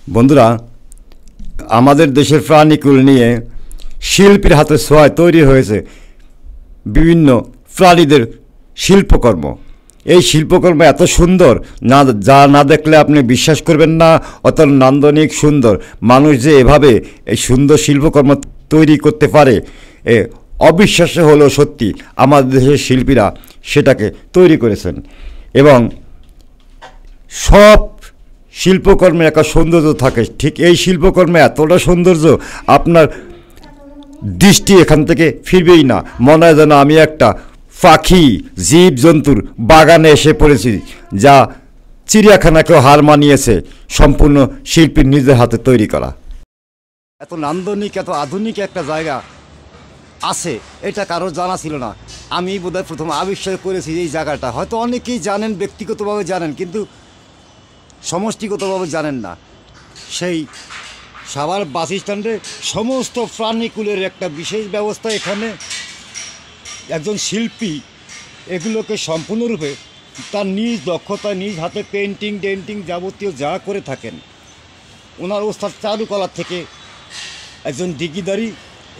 বন্ধুরা, আমাদের দেশের প্রাণীকুল নিয়ে শিল্পীর হাতে ছোঁয়ায় তৈরি হয়েছে বিভিন্ন প্রাণীদের শিল্পকর্ম। এই শিল্পকর্ম এত সুন্দর না, যা না দেখলে আপনি বিশ্বাস করবেন না। অত নান্দনিক সুন্দর, মানুষ যে এভাবে এই সুন্দর শিল্পকর্ম তৈরি করতে পারে এ অবিশ্বাস্য হলেও সত্যি। আমাদের দেশের শিল্পীরা সেটাকে তৈরি করেছেন এবং সব শিল্পকর্মে একটা সৌন্দর্য থাকে। ঠিক এই শিল্পকর্মে এতটা সৌন্দর্য, আপনার দৃষ্টি এখান থেকে ফিরবেই না। মনে হয় যেন আমি একটা পাখি জীবজন্তুর বাগানে এসে পড়েছি, যা চিড়িয়াখানাকেও হার মানিয়েছে সম্পূর্ণ শিল্পীর নিজের হাতে তৈরি করা। এত নান্দনিক, এত আধুনিক একটা জায়গা আছে, এটা কারো জানা ছিল না। আমি বোধহয় প্রথম আবিষ্কার করেছি এই জায়গাটা। হয়তো অনেকেই জানেন, ব্যক্তিগতভাবে জানেন, কিন্তু সমষ্টিগতভাবে জানেন না। সেই সাভার বাস স্ট্যান্ডে সমস্ত প্রাণীকুলের একটা বিশেষ ব্যবস্থা। এখানে একজন শিল্পী এগুলোকে সম্পূর্ণরূপে তার নিজ দক্ষতায়, নিজ হাতে পেন্টিং ডেন্টিং যাবতীয় যা করে থাকেন, ওনার ওস্তাদ চারুকলার থেকে একজন ডিগ্রিধারী,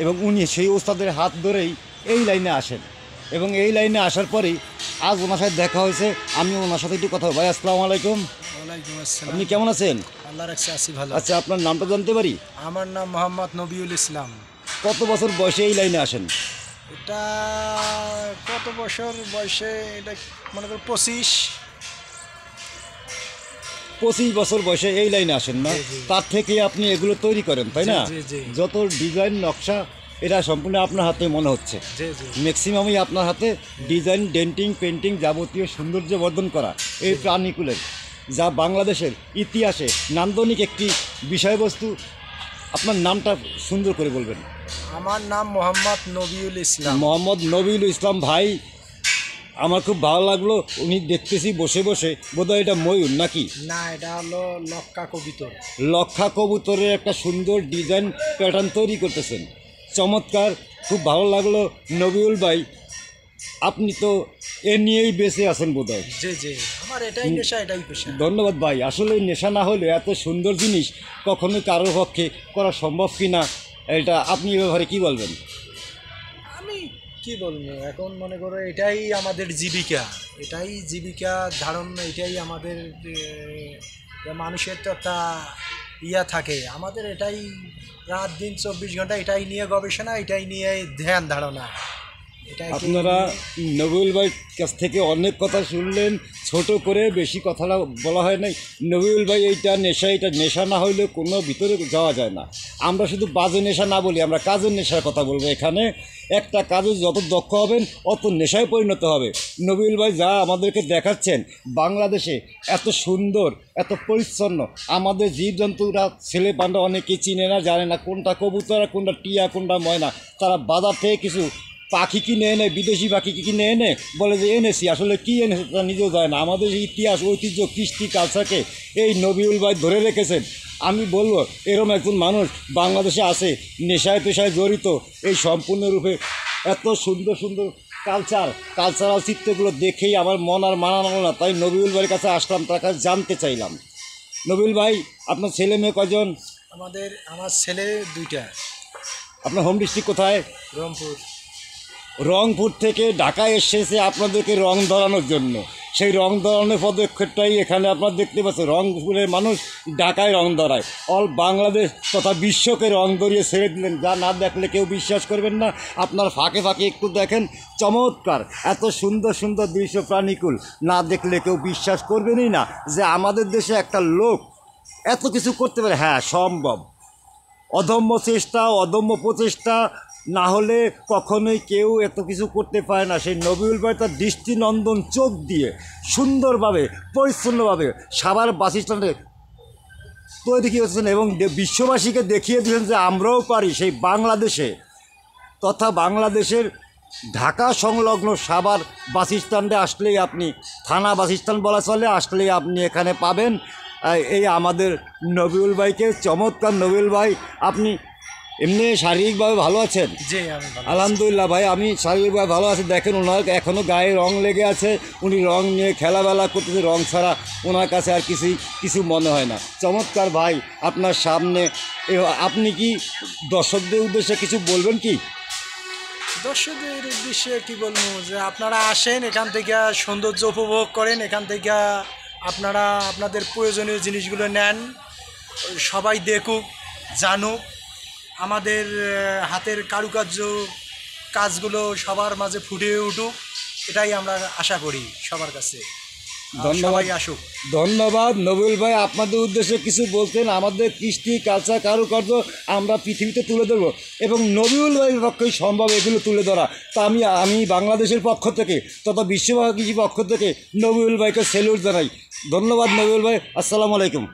এবং উনি সেই ওস্তাদের হাত ধরেই এই লাইনে আসেন। এবং এই লাইনে আসার পরেই আজ ওনার সাথে দেখা হয়েছে। আমি ওনার সাথে একটু কথা। ভাই, আসসালামু আলাইকুম। ওয়ালাইকুম আসসালাম। আপনি কেমন আছেন? আল্লাহ রাখছে, আছি ভালো। আচ্ছা, আপনার নামটা জানতে পারি? আমার নাম মোহাম্মদ নবিউল ইসলাম। কত বছর বয়সে এই লাইনে আসেন? এটা কত বছর বয়সে, এটা মনে করো 25 বছর বয়সে এই লাইনে আসেন না? তার থেকে আপনি এগুলো তৈরি করেন, তাই না? যত ডিজাইন নকশা, এটা সম্পূর্ণ আপনার হাতে মনে হচ্ছে। ম্যাক্সিমামই আপনার হাতে ডিজাইন ডেন্টিং পেন্টিং যাবতীয় সৌন্দর্য বর্ধন করা এই প্রাণীকুলের, যা বাংলাদেশের ইতিহাসে নান্দনিক একটি বিষয়বস্তু। আপনার নামটা সুন্দর করে বলবেন। আমার নাম মোহাম্মদ নবিউল ইসলাম। মোহাম্মদ নবিউল ইসলাম ভাই, আমার খুব ভালো লাগলো। উনি দেখতেছি বসে বসে, বোধহয় এটা ময়ূর নাকি? না, এটা হলো লক্ষা কবুতর। লক্ষা কবুতরের একটা সুন্দর ডিজাইন প্যাটার্ন তৈরি করতেছেন, চমৎকার। খুব ভালো লাগলো নবিউল ভাই। আপনি তো এ নিয়েই বেঁচে আছেন বোধহয়। জি জি, আমার এটাই নেশা, এটাই পেশা। ধন্যবাদ ভাই। আসলে নেশা না হলে এত সুন্দর জিনিস কখনোই কারোর পক্ষে করা সম্ভব কি না, এটা আপনি এ ব্যাপারে কী বলবেন? আমি কি বলবো, এখন মনে করো এটাই আমাদের জীবিকা, এটাই জীবিকা ধারণ, এটাই আমাদের মানুষের তো একটা ইয়া থাকে। আমাদের এটাই রাত দিন 24 ঘন্টা এটাই নিয়ে গবেষণা, এটাই নিয়ে ধ্যান ধারণা। আপনারা নবিউল ভাইয়ের কাছ থেকে অনেক কথা শুনলেন, ছোট করে, বেশি কথা বলা হয় নাই। নবিউল ভাই, এইটা নেশা, এটা নেশা না হইলে কোনো ভিতরে যাওয়া যায় না। আমরা শুধু বাজে নেশা না বলি, আমরা কাজের নেশার কথা বলবো। এখানে একটা কাজে যত দক্ষ হবেন অত নেশায় পরিণত হবে। নবিউল ভাই যা আমাদেরকে দেখাচ্ছেন, বাংলাদেশে এত সুন্দর, এত পরিচ্ছন্ন, আমাদের জীবজন্তুরা ছেলে পান্ডা অনেকেই চিনে না, জানে না কোনটা কবুতর, কোনটা টিয়া, কোনটা ময়না। তারা বাজার থেকে কিছু পাখি কিনে এনে, বিদেশি পাখি কিনে এনে বলে যে এনেছি, আসলে কী এনেছে তা নিজেও যায় না। আমাদের ইতিহাস, ঐতিহ্য, কৃষ্টি, কালচারকে এই নবিউল ভাই ধরে রেখেছেন। আমি বলবো এরকম একজন মানুষ বাংলাদেশে আছে, নেশায় পেশায় জড়িত, এই সম্পূর্ণরূপে এত সুন্দর সুন্দর কালচারাল চিত্রগুলো দেখেই আমার মন আর মানানো না। তাই নবিউল ভাইয়ের কাছে আসলাম, তার কাছে জানতে চাইলাম। নবিউল ভাই, আপনার ছেলে মেয়ে কজন? আমার ছেলে 2টা। আপনার হোম ডিস্ট্রিক্ট কোথায়? রংপুর। রংপুর থেকে ঢাকায় এসেছে আপনাদেরকে রং ধরানোর জন্য। সেই রং ধরানোর পদক্ষেপটাই এখানে আপনারা দেখতে পাচ্ছেন। রংপুরের মানুষ ঢাকায় রং ধরায়, অল বাংলাদেশ তথা বিশ্বকে রং ধরিয়ে ছেড়ে দিলেন, যা না দেখলে কেউ বিশ্বাস করবেন না। আপনার ফাঁকে ফাঁকে একটু দেখেন, চমৎকার এত সুন্দর সুন্দর দৃশ্য প্রাণীকুল, না দেখলে কেউ বিশ্বাস করবেনই না যে আমাদের দেশে একটা লোক এত কিছু করতে পারে। হ্যাঁ, সম্ভব। অদম্য চেষ্টা, অদম্য প্রচেষ্টা না হলে কখনোই কেউ এত কিছু করতে পারে না। সেই নবিউল ভাই তার দৃষ্টিনন্দন চোখ দিয়ে সুন্দরভাবে, পরিচ্ছন্নভাবে সাভার বাস স্ট্যান্ডে তৈরি করেছেন এবং বিশ্ববাসীকে দেখিয়ে দিয়েছেন যে আমরাও পারি। সেই বাংলাদেশে তথা বাংলাদেশের ঢাকা সংলগ্ন সাভার বাস স্ট্যান্ডে আসলেই আপনি, থানা বাস স্ট্যান্ড বলা চলে, আসলেই আপনি এখানে পাবেন এই আমাদের নবিউল ভাইকে। চমৎকার নবিউল ভাই, আপনি এমনি শারীরিকভাবে ভালো আছেন? জি আমি ভালো আছি। আলহামদুলিল্লাহ ভাই, আমি শারীরিকভাবে ভালো আছি। দেখেন ওনার এখনও গায়ে রং লেগে আছে, উনি রং নিয়ে খেলাবেলা করতেছে, রং ছাড়া ওনার কাছে আর কিছু মনে হয় না। চমৎকার ভাই, আপনার সামনে আপনি কি দর্শকদের উদ্দেশ্যে কিছু বলবেন কি? দর্শকদের উদ্দেশ্যে কি বলবো, যে আপনারা আসেন, এখান থেকে সৌন্দর্য উপভোগ করেন, এখান থেকে আপনারা আপনাদের প্রয়োজনীয় জিনিসগুলো নেন, সবাই দেখুক, জানুক আমাদের হাতের কারুকার্য কাজগুলো সবার মাঝে ফুটে উঠুক, এটাই আমরা আশা করি সবার কাছে। ধন্যবাদ, সবাই আসুক। ধন্যবাদ নবীল ভাই। আপনাদের উদ্দেশ্যে কিছু বলতেন? আমাদের কৃষ্টি কালচার কারুকার্য আমরা পৃথিবীতে তুলে ধরবো এবং নবীল ভাইয়ের পক্ষেই সম্ভব এগুলো তুলে ধরা। তা আমি বাংলাদেশের পক্ষ থেকে তথা বিশ্ববাসীর পক্ষ থেকে নবীল ভাইকে স্যালুট জানাই। ধন্যবাদ নবীল ভাই, আসসালামু আলাইকুম।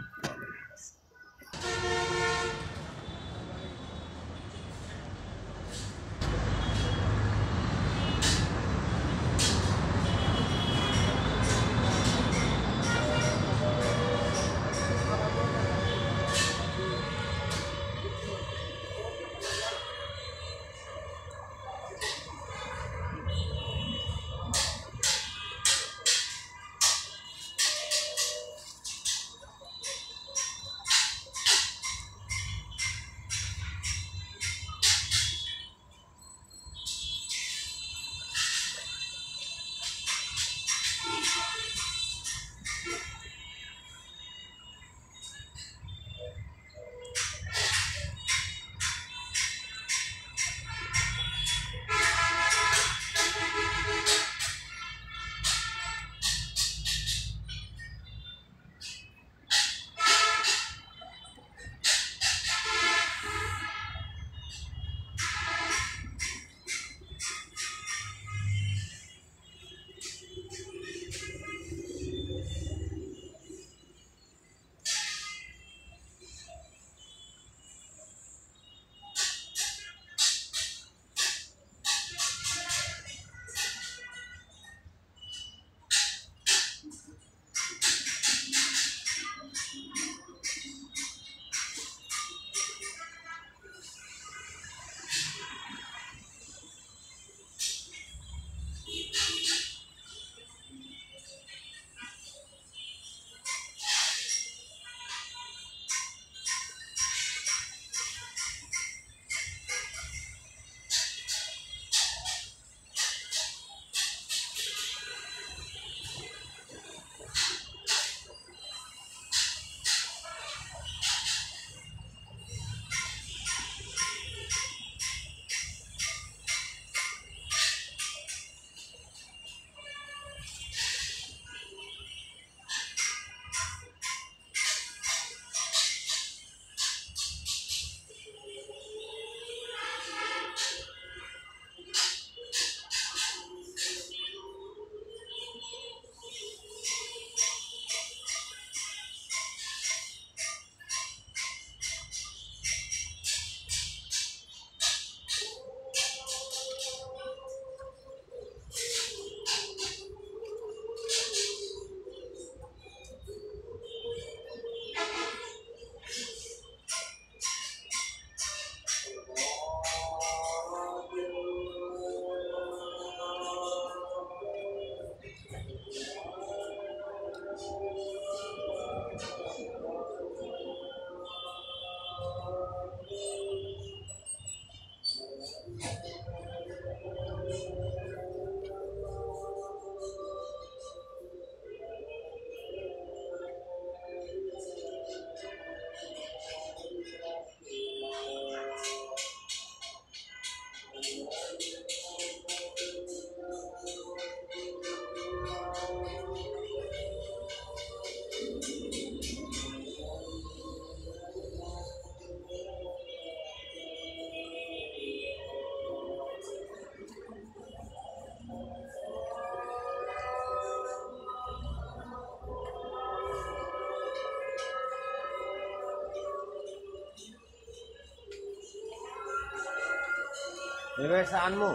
এবার আনবো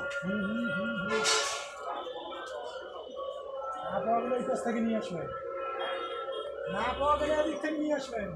না পাওয়া গেলে এই কাছ থেকে নিয়ে আসবেন, না পাওয়া গেলে এদিক থেকে নিয়ে আসবেন।